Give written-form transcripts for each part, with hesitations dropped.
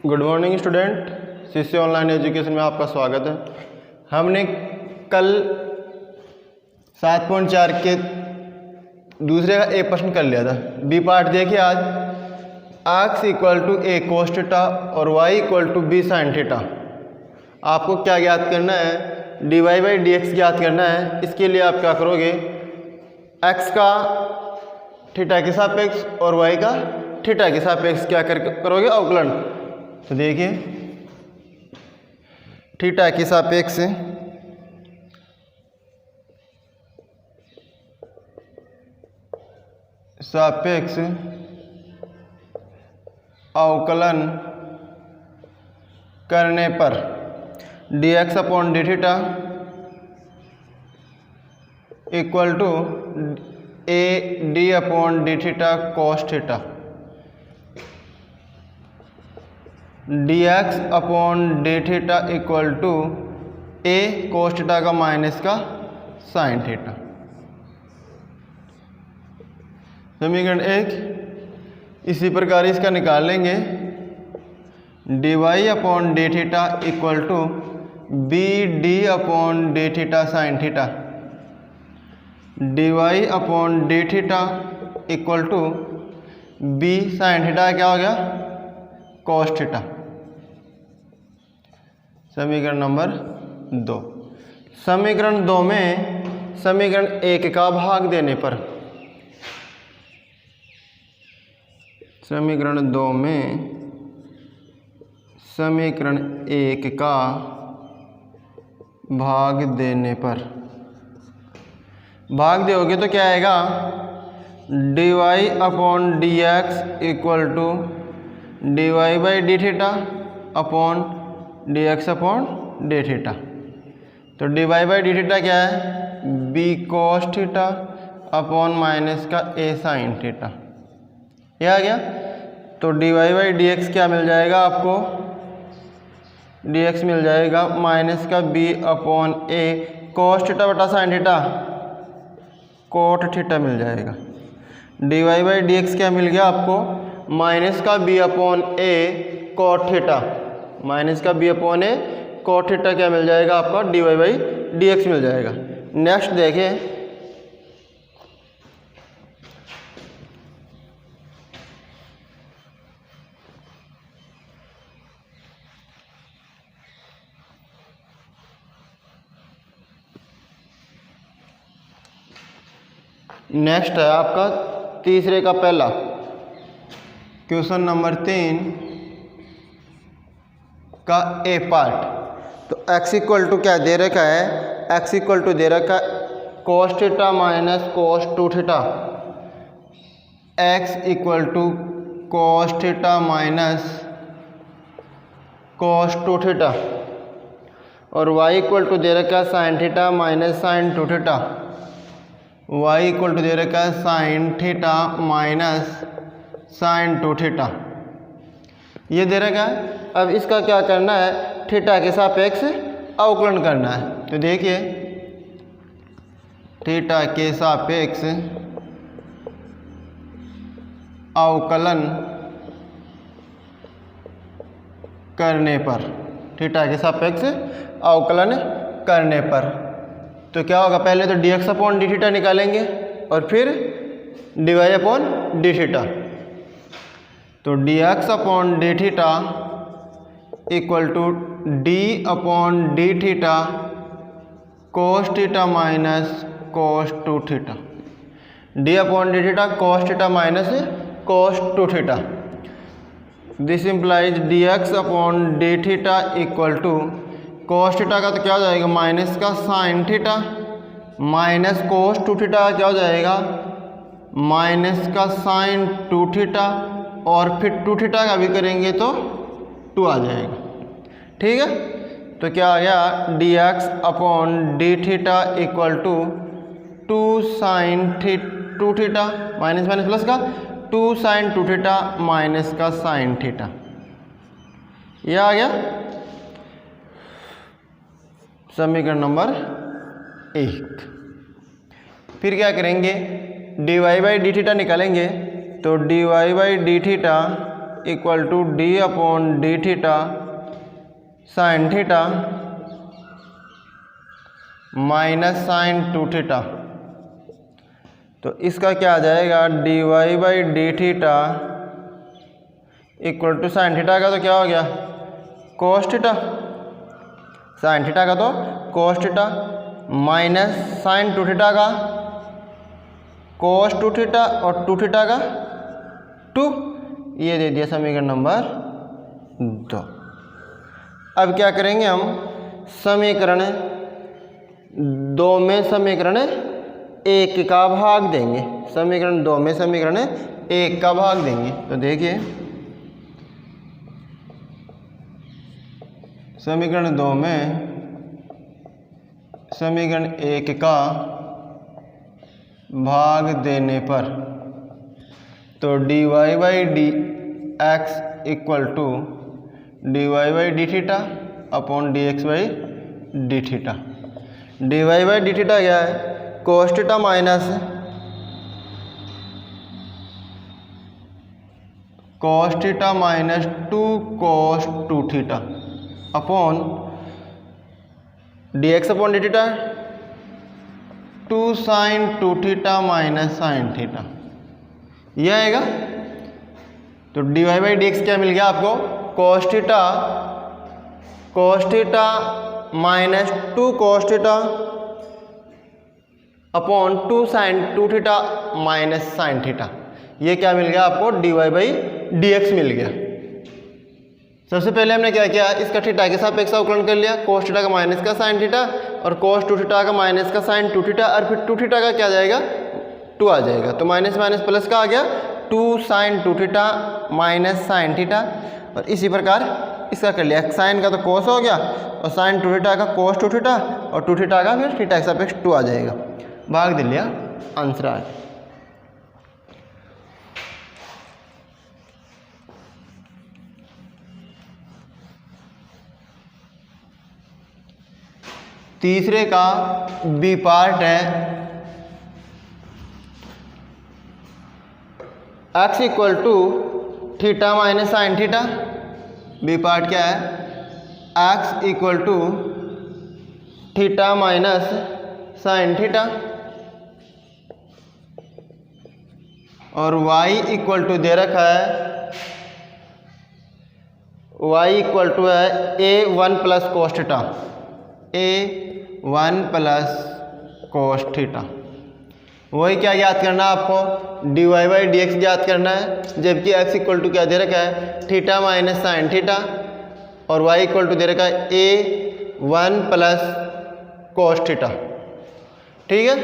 Good morning student, CC online education में आपका स्वागत है। हमने कल 7.4 के दूसरे का ए प्रश्न कर लिया था। बी पार्ट देखिए आज। x equal to A cos theta और y equal to B sine theta. आपको क्या ज्ञात करना है? dy बाई डी एक्स ज्ञात करना है। इसके लिए आप क्या करोगे? x का थीटा के सापेक्ष और y का थीटा के सापेक्ष क्या करोगे? अवकलन। तो देखिए थीटा के सापेक्ष अवकलन करने पर dx upon D theta equal to A D upon D theta cos theta. dx upon D theta equal to A cos theta का माइनस का साइन थीटा। समीकरण 1 इसी प्रकार इसका निकाल लेंगे। dy upon D theta equal to B D upon D theta sine theta. dy upon D theta equal to B sine theta क्या हो गया? Cos theta. समीकरण नंबर 2। समीकरण 2 में समीकरण 1 का भाग देने पर समीकरण 2 में समीकरण 1 का भाग देने पर भाग दोगे तो क्या आएगा? dy upon D x equal to dy by D theta upon D x upon D theta. तो dy बाई डी थीटा क्या है? b cos theta upon minus का a साइन थीटा। ये आ गया। तो dy बाई डी एक्स क्या मिल जाएगा आपको? dx मिल जाएगा माइनस का b upon a cos theta बटा साइन थीटा कोट थीटा मिल जाएगा। dy बाई डी एक्स क्या मिल गया आपको? माइनस का b upon a cot theta. Minus का b upon a cot theta क्या मिल जाएगा आपका? dy बाई डी एक्स मिल जाएगा। नेक्स्ट देखें, नेक्स्ट है आपका तीसरे का पहला क्वेश्चन नंबर 3 का ए पार्ट। तो x इक्वल टू क्या दे रखा है? x इक्वल टू दे रखा cos theta minus cos 2 theta. x equal to cos theta minus cos 2 theta और y इक्वल टू दे रखा sine theta minus sine 2 theta. y equal to दे रखा है sine theta minus sine 2 theta. ये दे रखा है। अब इसका क्या करना है? थीटा के सापेक्ष अवकलन करना है। तो देखिए थीटा के सापेक्ष अवकलन करने पर थीटा के सापेक्ष अवकलन करने पर तो क्या होगा? पहले तो dx अपॉन डी थीटा निकालेंगे और फिर dy अपॉन डी थीटा। तो dx upon D theta equal to d upon D theta cos theta minus cos 2 theta. d upon D theta cos theta minus cos 2 theta. This implies dx upon D theta equal to cos theta का तो क्या हो जाएगा? Minus का sine theta minus cos 2 theta का क्या हो जाएगा? माइनस का साइन 2 थीटा और फिर 2 थीटा का भी करेंगे तो 2 आ जाएगा। ठीक है। तो क्या आ गया? dx upon D theta equal to 2 sine 2 theta minus minus plus का 2 साइन 2 थीटा माइनस का साइन थीटा। ये आ गया समीकरण नंबर 1। फिर क्या करेंगे? dy बाई डी थीटा निकालेंगे। तो dy by D theta equal to D upon D theta sine theta minus sine 2 theta. तो इसका क्या आ जाएगा, D Y by D theta equal to sine theta का तो क्या हो गया, कोस थीटा, साइन थीटा का तो cos theta minus sine 2 theta का कोस 2 थीटा और 2 थीटा का 2। ये दे दिया समीकरण नंबर 2। अब क्या करेंगे हम, समीकरण 2 में समीकरण 1 का भाग देंगे, समीकरण 2 में समीकरण 1 का भाग देंगे। तो देखिए समीकरण 2 में समीकरण 1 का भाग देने पर तो D Y by D x equal to D Y by D theta upon D X by D theta. D Y by D theta क्या है, cos theta minus cos theta minus 2 cos 2 theta upon D x upon D theta 2 sine 2 theta minus sine theta, यह आएगा। तो D Y by D x क्या मिल गया आपको, cos theta minus 2 cos theta upon 2 sine 2 theta minus sine theta. ये क्या मिल गया आपको, D Y by D x मिल गया। सबसे पहले हमने क्या किया, इसका थीटा के सापेक्ष अवकलन कर लिया, कोस थीटा का माइनस का साइन थीटा और कोस 2 थीटा का माइनस का साइन 2 थीटा, और फिर 2 थीटा का क्या जाएगा, 2 आ जाएगा। तो माइनस माइनस प्लस का आ गया 2 sine 2 theta minus sine theta. और इसी प्रकार इसका कर लिया, साइन का तो कोस हो गया और साइन 2 थीटा का कोस 2 थीटा और 2 थीटा का फिर थीटा के सापेक्ष 2 आ जाएगा। भाग दे लिया, आंसर आ गया। तीसरे का बी पार्ट है, x equal to theta minus sine theta. B part क्या है, x equal to theta minus sine theta और y इक्वल टू दे रखा है, y इक्वल टू है a1 plus cos theta, a1 plus cos theta. वही क्या याद करना है आपको, D Y by D X याद करना है, जबकि x इक्वल टू क्या दे रखा है, थीटा माइनस साइन थीटा और y इक्वल टू दे रखा है a1 प्लस कोस थीटा। ठीक है,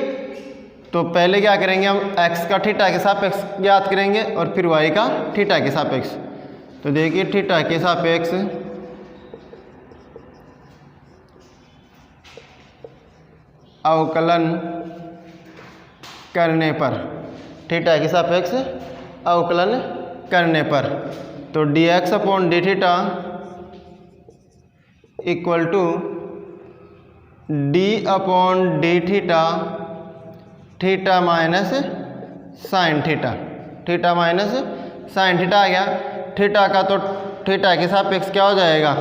तो पहले क्या करेंगे हम, x का थीटा के सापेक्ष याद करेंगे और फिर y का थीटा के सापेक्ष। तो देखिए थीटा के सापेक्ष अवकलन करने पर, थीटा के सापेक्ष अवकलन करने पर तो d x upon D theta equal to D upon D theta theta minus sine theta, theta minus sine theta आ गया। थीटा का तो थीटा के सापेक्ष क्या हो जाएगा,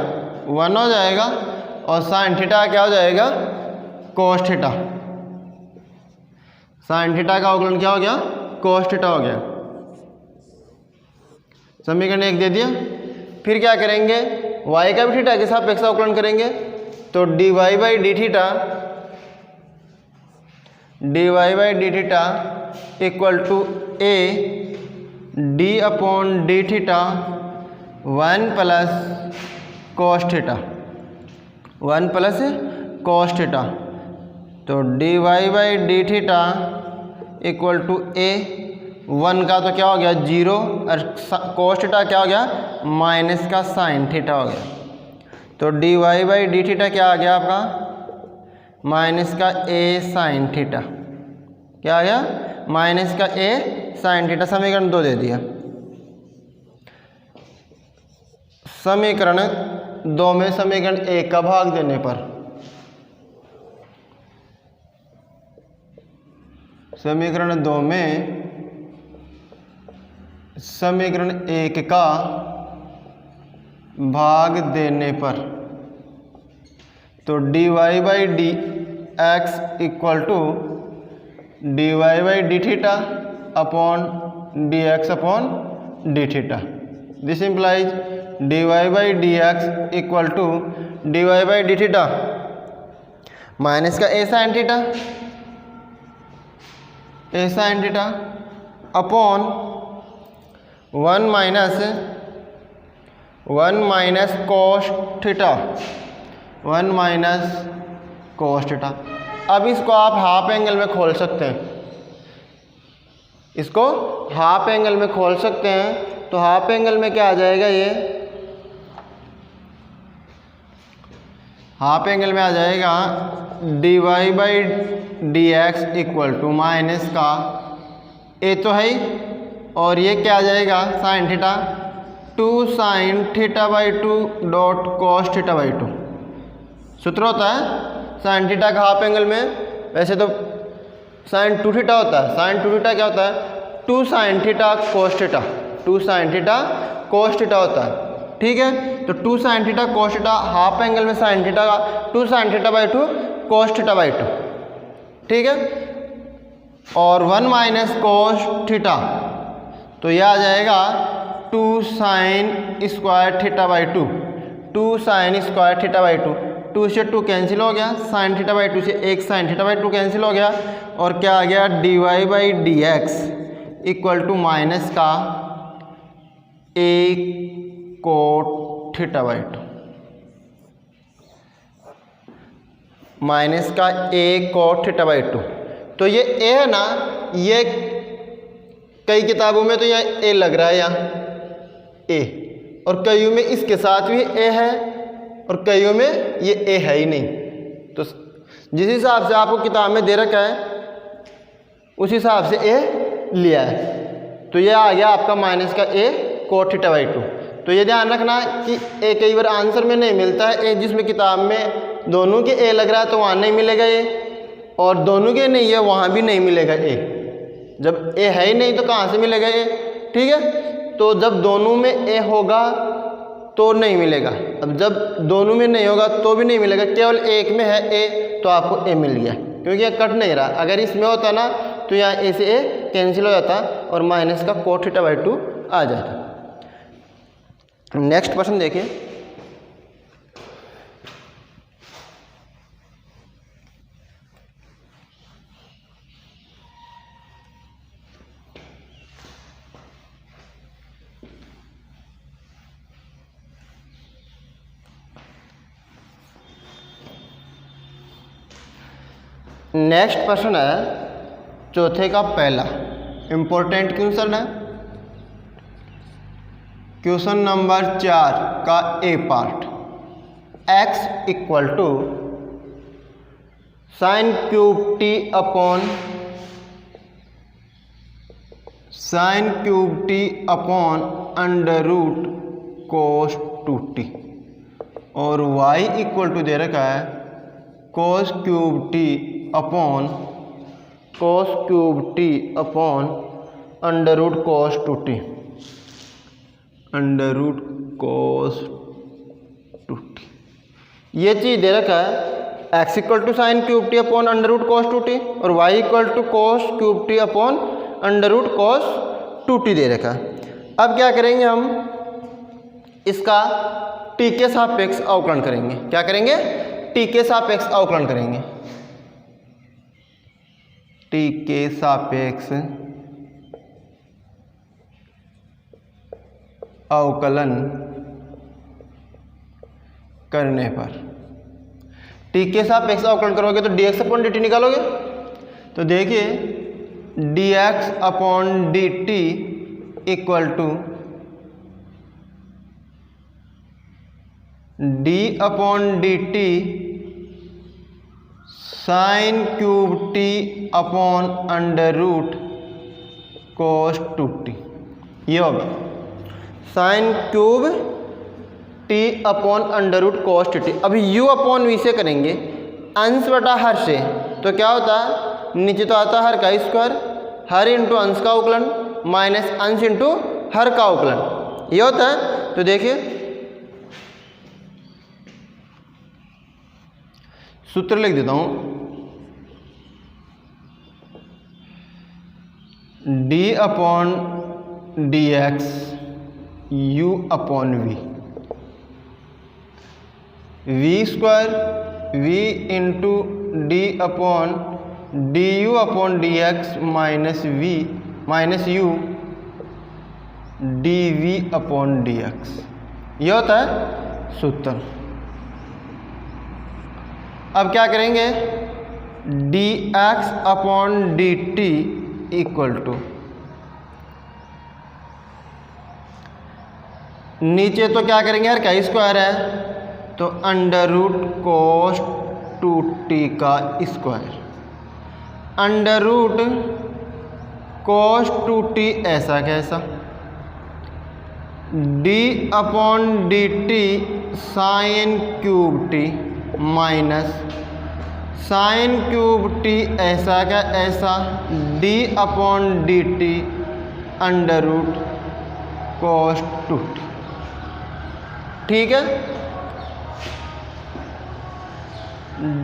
1 हो जाएगा और साइन थीटा क्या हो जाएगा, कोस थीटा। साइन थीटा का अवकलन क्या हो गया, कोस थीटा हो गया। समीकरण 1 दे दिया। फिर क्या करेंगे, y का भी थीटा के सापेक्ष अवकलन करेंगे। तो D Y by D theta equal to a d upon D theta 1 plus cos theta, 1 plus cos theta. तो D Y by D theta equal to a, 1 का तो क्या हो गया 0 और कोस थीटा क्या हो गया माइनस का साइन थीटा हो गया। तो D Y by D theta क्या आ गया आपका, माइनस का a साइन थीटा, क्या आ गया माइनस का a साइन थीटा। समीकरण 2 दे दिया। समीकरण 2 में समीकरण 1 का भाग देने पर समीकरण 2 में समीकरण 1 का भाग देने पर, तो dy by D x equal to dy by D theta upon D x upon D theta. This implies dy by D x equal to dy by D theta minus का a sine theta upon 1 minus cos theta, 1 minus cos theta. अब इसको आप half angle में खोल सकते हैं, इसको half angle में खोल सकते हैं। तो हाफ एंगल में क्या आ जाएगा, ये हाफ एंगल में आ जाएगा dy by D x equal to minus का ए तो है ही, और ये क्या आ जाएगा sine theta, 2 sine theta by 2 dot cos theta by 2। सूत्र होता है साइन थीटा का हाफ एंगल में, वैसे तो साइन 2 थीटा होता है, साइन 2 थीटा क्या होता है 2 sine theta cos theta, 2 sine theta cos theta होता है। ठीक है, तो 2 sine theta cos theta half angle में साइन थीटा का 2 sine theta by 2 cos theta by 2। ठीक है, और 1 माइनस कॉस थीटा, तो यह आ जाएगा 2 sine square theta by 2, 2 sine square theta by 2, 2 से 2 कैंसिल हो गया, साइन थीटा बाई 2 से 1 साइन थीटा बाई 2 कैंसिल हो गया, और क्या आ गया dy by D x equal to minus का A cot theta by 2, minus का ए कोट थीटा बाई 2। तो ये ए है ना, ये कई किताबों में तो यहाँ ए लग रहा है, यहाँ ए, और कईयों में इसके साथ भी ए है, और कईयों में ये ए है ही नहीं। तो जिस हिसाब से आपको किताब में दे रखा है उस हिसाब से ए लिया है। तो ये आ गया आपका माइनस का ए कोट थीटा बाई 2। तो ये ध्यान रखना कि ए कई बार आंसर में नहीं मिलता है, ए जिसमें किताब में दोनों के ए लग रहा है तो वहाँ नहीं मिलेगा ए, और दोनों के नहीं है वहाँ भी नहीं मिलेगा ए। जब ए है ही नहीं तो कहाँ से मिलेगा ए। ठीक है, तो जब दोनों में ए होगा तो नहीं मिलेगा, अब जब दोनों में नहीं होगा तो भी नहीं मिलेगा, केवल एक में है ए तो आपको ए मिल गया, क्योंकि ये कट नहीं रहा। अगर इसमें होता ना तो यहाँ ए से ए कैंसिल हो जाता और माइनस का कोट थीटा बाई 2 आ जाता। नेक्स्ट क्वेश्चन देखिए, नेक्स्ट प्रश्न है चौथे का पहला, इंपॉर्टेंट क्वेश्चन है, क्वेश्चन नंबर 4 का a part. x equal to sine cube t upon under root cos 2t, और y इक्वल टू दे रखा है cos cube t upon under root cos 2t, under root cos 2t। ये चीज़ दे रखा है x equal to sine cube t upon under root cos 2t, और y equal to cos cube t upon under root cos 2t दे रखा है। अब क्या करेंगे हम, इसका t के सापेक्ष अवकलन करेंगे। क्या करेंगे, t के सापेक्ष अवकलन करेंगे, t के सापेक्ष अवकलन करने पर, t के सापेक्ष अवकलन करोगे तो dx अपॉन dt निकालोगे। तो देखिए dx upon dt equal to d upon dt sine cube t upon under root cos 2t। ये होगा sine cube t upon under root cos 2t। अभी u अपॉन v से करेंगे अंश बटा हर से, तो क्या होता है नीचे तो आता है हर का स्क्वायर, हर इंटू अंश का अवकलन माइनस अंश इंटू हर का अवकलन ये होता है। तो देखिए सूत्र लिख देता हूं, d upon D x u upon v square v into d upon d u upon D x minus v minus u d v upon D x, ये होता है सूत्र। अब क्या करेंगे, d x upon d t equal to, नीचे तो क्या करेंगे यार, क्या स्क्वायर है तो अंडर रूट कोस 2t का square, under root cos 2t ऐसा कैसा, d upon d t sine cube t minus sine cube t ऐसा का ऐसा, d upon d t under root cos 2t, ठीक है।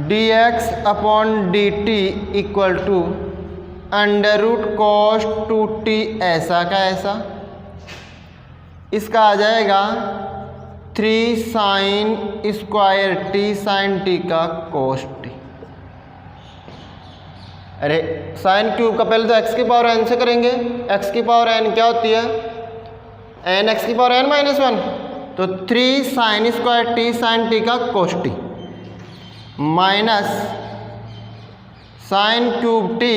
D x upon d t equal to under root cos 2t ऐसा का ऐसा, इसका आ जाएगा 3 sine square t sine t का कोस टी। अरे साइन क्यूब का पहले तो एक्स की पावर एन से करेंगे, एक्स की पावर एन क्या होती है, एन एक्स की पावर एन माइनस 1, तो 3 sine square t sine t का cos t minus sine cube t,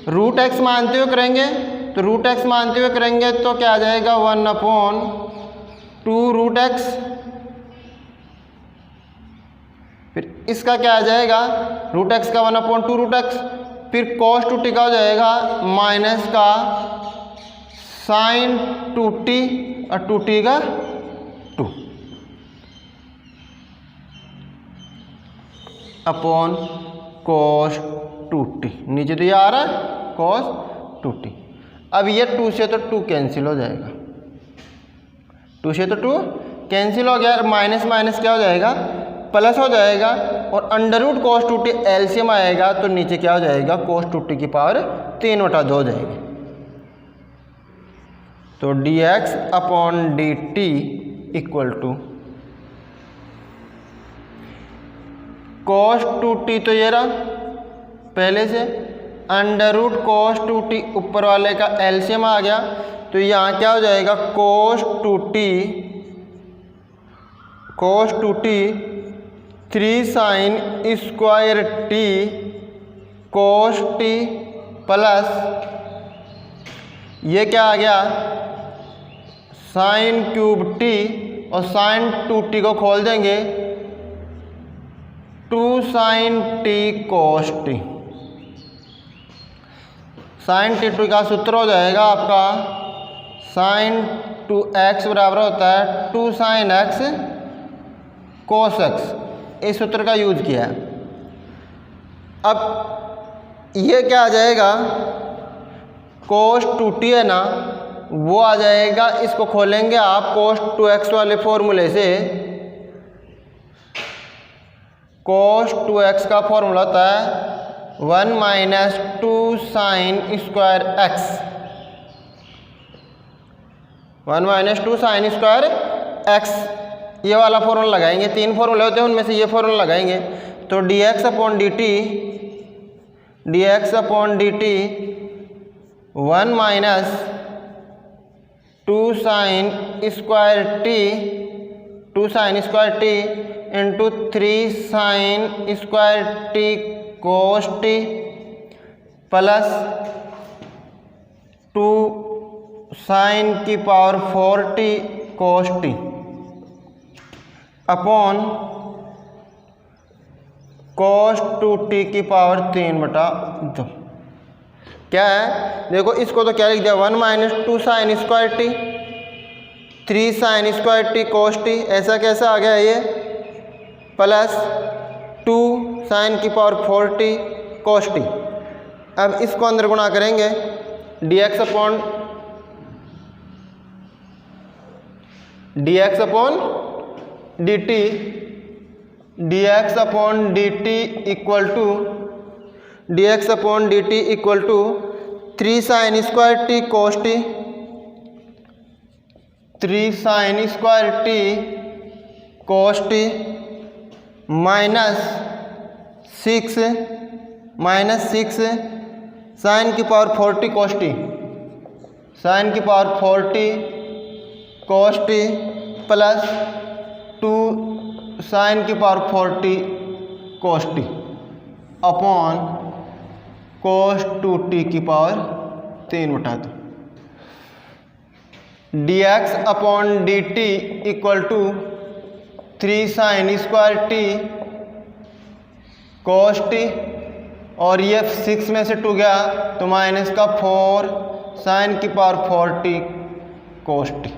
root x मानते हुए करेंगे, तो रूट एक्स मानते हुए करेंगे तो क्या आ जाएगा 1 अपॉन 2 रूट एक्स, फिर इसका क्या आ जाएगा रूट एक्स का 1 अपॉन 2 रूट एक्स, फिर कॉस 2t का हो जाएगा माइनस का साइन 2t और 2t का 2 अपॉन कॉस 2t, नीचे तो ये आ रहा है कॉस 2t। अब ये 2 से तो 2 कैंसिल हो जाएगा, 2 से तो 2 कैंसिल हो गया, माइनस माइनस क्या हो जाएगा प्लस हो जाएगा, और under root cos 2t LCM आएगा तो नीचे क्या हो जाएगा कॉस 2t की पावर 3/2 हो जाएगी। तो d x upon d t equal to cos 2t तो ये रहा पहले से, अंडर रूट कॉस 2t ऊपर वाले का एलसीएम आ गया, तो यहाँ क्या हो जाएगा cos 2t 3 sine square t cos t plus ये क्या आ गया साइन क्यूब टी, और साइन 2t को खोल देंगे 2 sine t cos t, sine t का सूत्र हो जाएगा आपका साइन 2x बराबर होता है 2 साइन x कोस x, इस सूत्र का यूज किया है। अब ये क्या आ जाएगा कोस 2t है ना, वो आ जाएगा, इसको खोलेंगे आप कोस 2x वाले फॉर्मूले से, कोस 2x का फॉर्मूला होता है 1 minus 2 sine square x, 1 minus 2 sine square x, ये वाला फॉर्मूला लगाएंगे, 3 फॉर्मूले होते हैं उनमें से ये फॉर्मूला लगाएंगे, तो d x upon d t 1 minus 2 sine square t into 3 sine square t cos t plus 2 sine की power 4t cos t upon cos 2t की पावर 3/2। क्या है देखो, इसको तो क्या लिख दिया 1 minus 2 sine square t 3 sine square t cos t, ऐसा कैसा आ गया ये, प्लस 2 साइन की पावर 4t कोस टी। अब इसको अंदर गुणा करेंगे d x upon dx upon dt, dx upon dt equal to dx upon dt equal to 3 sin square t cos t, 3 sin square t cos t minus 6 sine की power 40 cos t, sign की power 40 cos t plus 2 sine की power 40 cos t upon cos 2t की power 3/2। dx upon dt equal to 3 sin square t cos t, और ये 6 में से 2 गया तो माइनस का 4 साइन की power 40 cos t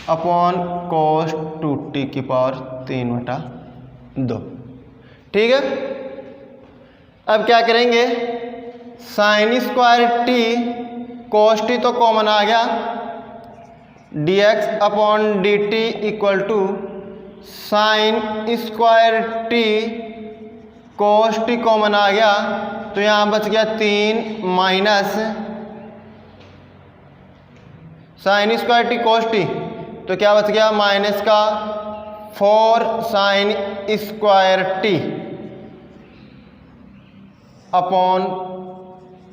upon cos 2t की पावर 3/2। ठीक है, अब क्या करेंगे, sine square t cos t तो कॉमन आ गया, dx upon dt equal to sine square t cos t common आ गया तो यहाँ बच गया 3 minus sine square t cos t, तो क्या बच गया माइनस का 4 sine square t upon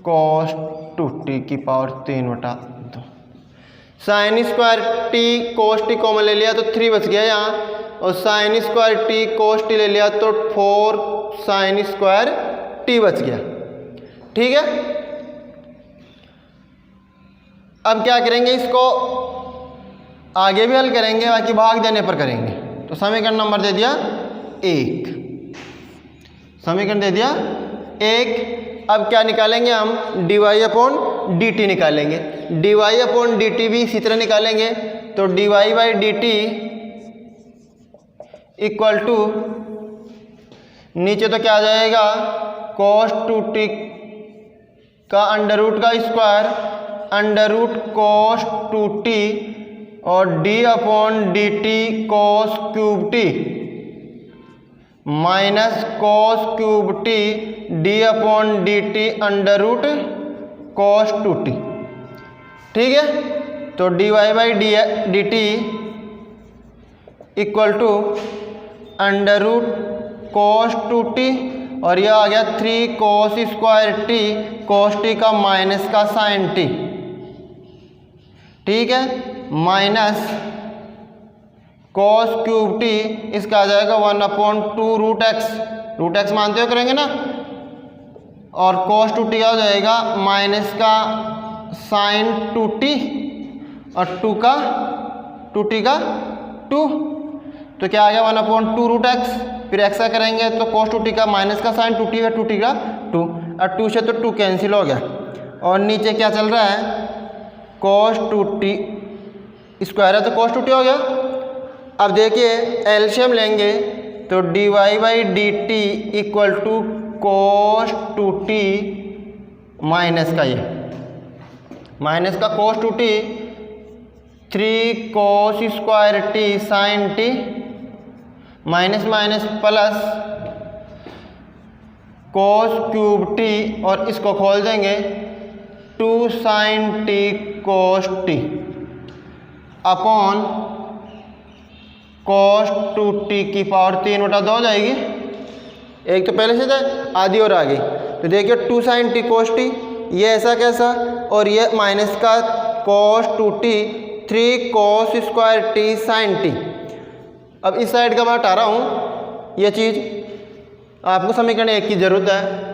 cos 2t की power 3/2। Sign square t cos t common ले लिया तो 3 बच गया यहाँ, और sign square t cos t ले लिया तो 4 साइन स्क्वायर t बच गया। ठीक है, अब क्या करेंगे, इसको आगे भी हल करेंगे, बाकी भाग देने पर करेंगे। तो समीकरण नंबर दे दिया 1, समीकरण दे दिया 1। अब क्या निकालेंगे हम, dy अपॉन dt निकालेंगे, dy अपॉन dt भी इसी तरह निकालेंगे। तो dy by dt equal to नीचे तो क्या आ जाएगा, cos 2t का अंडर रूट का square, under root cos 2t, और d upon dt cos cube t minus cos cube t d upon dt under root cos 2t। ठीक है, तो dy by dt equal to under root cos 2t, और यह आ गया 3 cos square t cos t का minus का sign t। ठीक है, माइनस cos क्यूब t, इसका आ जाएगा 1/2 रूट एक्स मानते हो करेंगे ना, और cos 2t का हो जाएगा माइनस का साइन 2t और 2t का 2, तो क्या आ गया 1/2 रूट एक्स, फिर एक्स का करेंगे तो cos 2t का माइनस का साइन 2t है, 2t का 2, और 2 से तो 2 कैंसिल हो गया, और नीचे क्या चल रहा है, cos 2t स्क्वायर है तो cos 2t हो गया। अब देखिए एलसीएम लेंगे तो dy by dt equal to cos 2t minus का, ये माइनस का cos 2t 3 cos square t sine t minus minus plus cos cube t, और इसको खोल देंगे 2 sine t cos t upon cos 2t की पावर 3/2 हो जाएगी। एक तो पहले से था, आधी और आ गई, तो देखिए 2 साइन t cos t, ये ऐसा कैसा, और ये माइनस का cos 2t 3 cos square t sine t। अब इस साइड का मैं हटा रहा हूँ, ये चीज़ आपको समीकरण 1 की ज़रूरत है।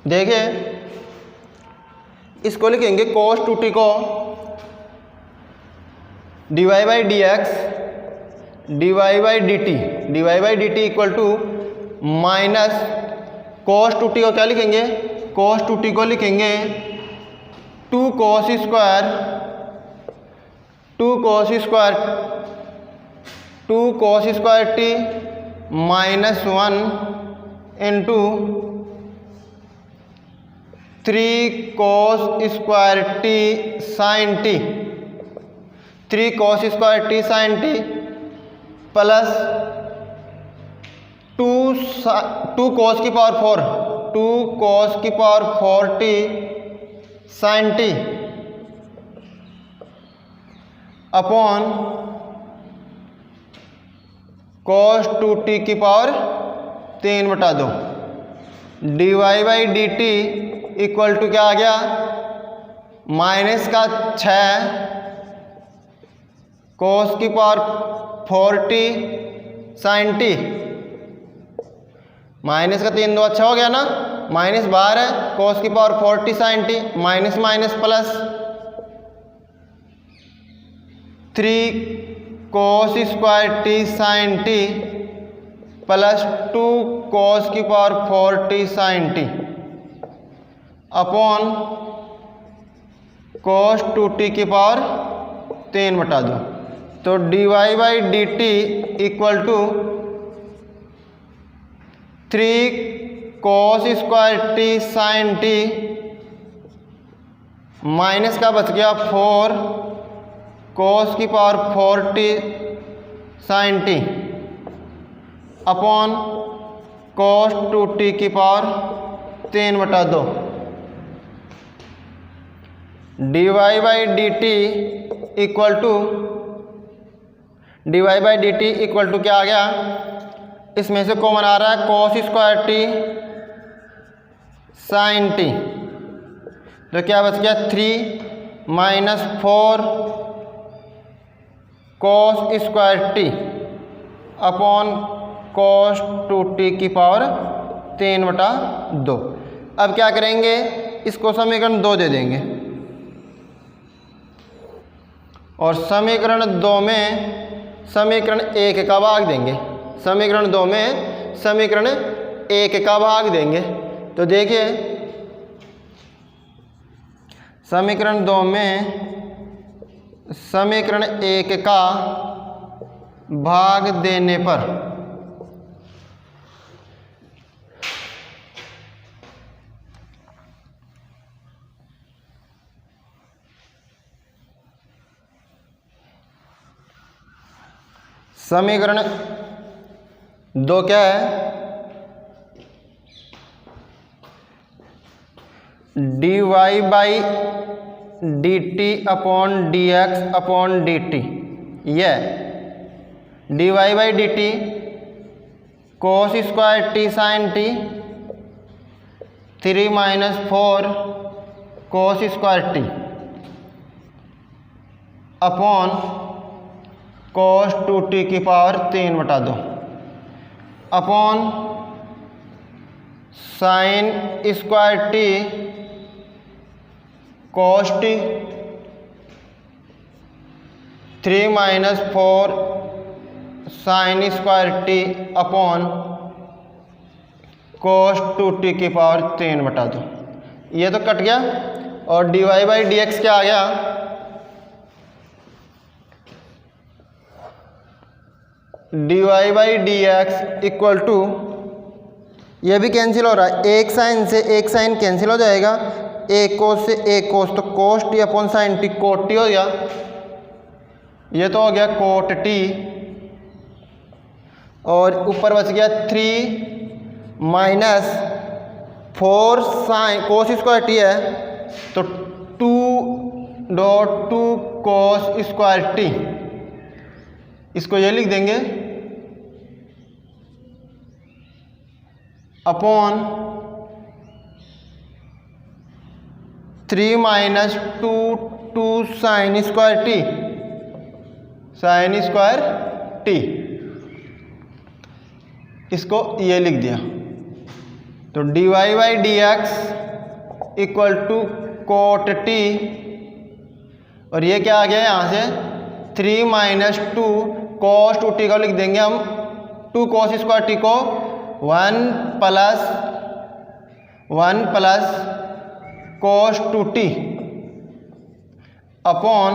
देखिए इसको लिखेंगे cos 2t को dy by dt equal to minus cos 2t को क्या लिखेंगे, cos 2t को लिखेंगे 2 cos square 2 cos square t minus 1 into 3 cos square t sine t, 3 cos square t sine t plus 2 cos की power 4, 2 cos की power 4 t sine t upon cos 2t की power 3/2 dy by d t equal to क्या आ गया, minus का 6 cos की power 4t sine t, minus का 3 2 अच्छा हो गया ना, माइनस बाहर है, cos की power 4t sine t minus minus plus 3 cos square t sine t plus 2 cos की power 4t sine t upon cos 2t की पावर 3/2। तो dy by d t equal to 3 cos square t sine t minus का बच गया 4 cos की power 4t sine t upon cos 2t की power 3/2 dy by d t equal to, dy by d t equal to क्या आ गया, इसमें से कॉमन आ रहा है cos square t sine t, तो क्या बच गया 3 minus 4 cos square t upon cos 2t की पावर 3/2। अब क्या करेंगे, इसको समीकरण 2 दे देंगे और समीकरण 2 में समीकरण 1 का भाग देंगे, समीकरण 2 में समीकरण 1 का भाग देंगे। तो देखिए समीकरण 2 में समीकरण 1 का भाग देने पर समीकरण 2 क्या है, dy by d t upon D x upon d t, यह dy by d t cos square t sine t 3 minus 4 cos square t upon cos 2t की power 3/2 upon sine square t cos t 3 minus 4 sine square t upon cos 2t की power 3/2। ये तो cut गया और dy by D x क्या आ गया, dy by D x equal to, यह भी कैंसिल हो रहा है, एक साइन से एक साइन कैंसिल हो जाएगा, एक कोस से एक कोस, तो cos t upon sine t cot t हो गया, ये तो हो गया कोट टी और ऊपर बच गया 3 minus 4 sine cos square T है तो 2.2 कोस स्क्वायर टी, इसको ये लिख देंगे upon 3 minus 2 sine square t, sine square t, इसको ये लिख दिया। तो dy by D x equal to cot t और ये क्या आ गया यहाँ से 3 माइनस 2 cos 2t को लिख देंगे हम 2 cos स्क्वायर टी को 1 plus cos 2t upon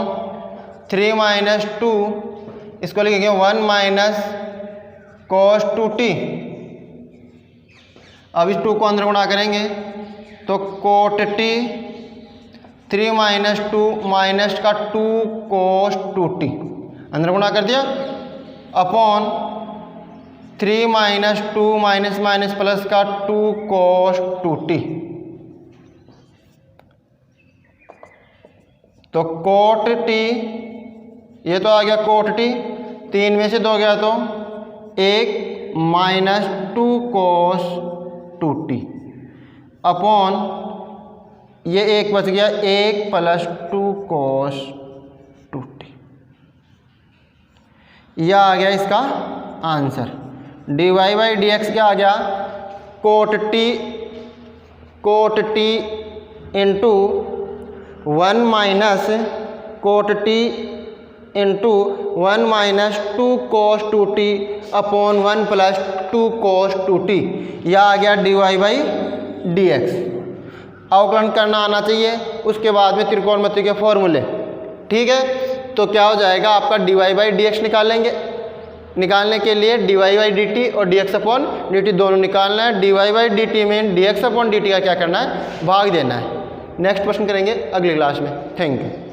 3 minus 2 इसको लिखेंगे 1 माइनस कॉस 2t। अब इस 2 को अंदर गुणा करेंगे तो कोट टी 3 माइनस 2 माइनस का 2 कोस 2t अंदर गुणा कर दिया upon 3 minus 2 minus minus plus का 2 कोस 2t। तो कोट टी ये तो आ गया कोट टी, 3 में से 2 गया तो 1 माइनस 2 कोस 2t अपॉन ये 1 बच गया 1 प्लस 2 कोस 2t। यह आ गया इसका answer. D Y by D x क्या आ गया cot t into 1 minus cot t into 1 minus 2 cos 2t upon 1 plus 2 cos 2t। यह आ गया d Y by D x. अवकलन करना आना चाहिए, उसके बाद में त्रिकोणमिति के फॉर्मूले। ठीक है, तो क्या हो जाएगा आपका d Y by D x निकालने के लिए d Y by d t और d x upon d t दोनों निकालना है। D Y by d t में d x upon d t का क्या करना है, भाग देना है। नेक्स्ट क्वेश्चन करेंगे अगली क्लास में। Thank you.